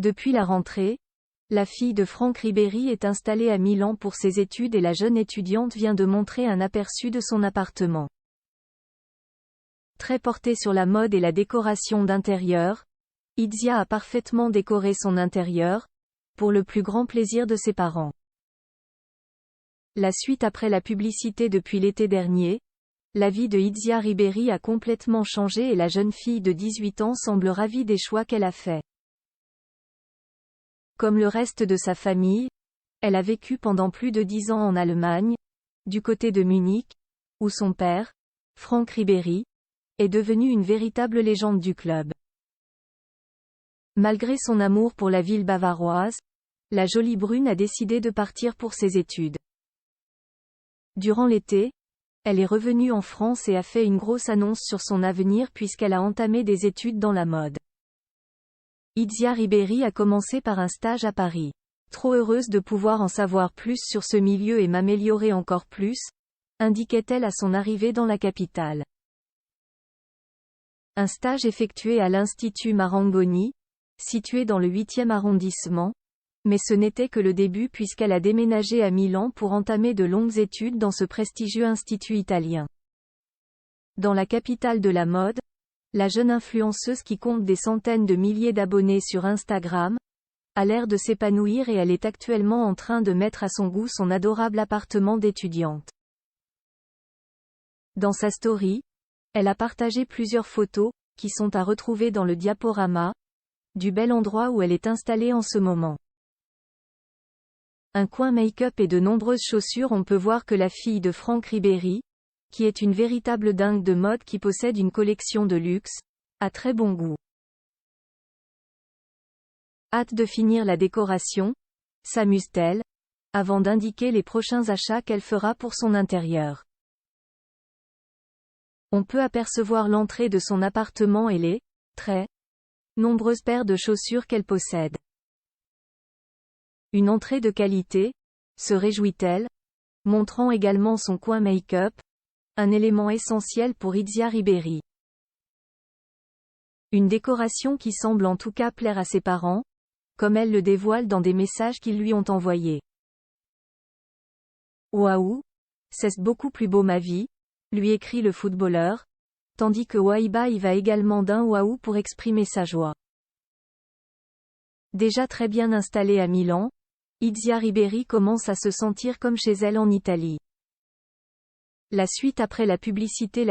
Depuis la rentrée, la fille de Franck Ribéry est installée à Milan pour ses études et la jeune étudiante vient de montrer un aperçu de son appartement. Très portée sur la mode et la décoration d'intérieur, Itzia a parfaitement décoré son intérieur, pour le plus grand plaisir de ses parents. La suite après la publicité depuis l'été dernier, la vie de Itzia Ribéry a complètement changé et la jeune fille de 18 ans semble ravie des choix qu'elle a faits. Comme le reste de sa famille, elle a vécu pendant plus de 10 ans en Allemagne, du côté de Munich, où son père, Franck Ribéry, est devenu une véritable légende du club. Malgré son amour pour la ville bavaroise, la jolie brune a décidé de partir pour ses études. Durant l'été, elle est revenue en France et a fait une grosse annonce sur son avenir puisqu'elle a entamé des études dans la mode. Itzia Ribéry a commencé par un stage à Paris. Trop heureuse de pouvoir en savoir plus sur ce milieu et m'améliorer encore plus, indiquait-elle à son arrivée dans la capitale. Un stage effectué à l'Institut Marangoni, situé dans le 8e arrondissement, mais ce n'était que le début puisqu'elle a déménagé à Milan pour entamer de longues études dans ce prestigieux institut italien. Dans la capitale de la mode, la jeune influenceuse qui compte des centaines de milliers d'abonnés sur Instagram, a l'air de s'épanouir et elle est actuellement en train de mettre à son goût son adorable appartement d'étudiante. Dans sa story, elle a partagé plusieurs photos, qui sont à retrouver dans le diaporama, du bel endroit où elle est installée en ce moment. Un coin make-up et de nombreuses chaussures. On peut voir que la fille de Franck Ribéry, qui est une véritable dingue de mode qui possède une collection de luxe, a très bon goût. Hâte de finir la décoration, s'amuse-t-elle, avant d'indiquer les prochains achats qu'elle fera pour son intérieur. On peut apercevoir l'entrée de son appartement et les très nombreuses paires de chaussures qu'elle possède. Une entrée de qualité, se réjouit-elle, montrant également son coin make-up, un élément essentiel pour Itzia Ribéry. Une décoration qui semble en tout cas plaire à ses parents, comme elle le dévoile dans des messages qu'ils lui ont envoyés. Waouh, c'est beaucoup plus beau ma vie, lui écrit le footballeur, tandis que Waiba y va également d'un waouh pour exprimer sa joie. Déjà très bien installée à Milan, Itzia Ribéry commence à se sentir comme chez elle en Italie. La suite après la publicité.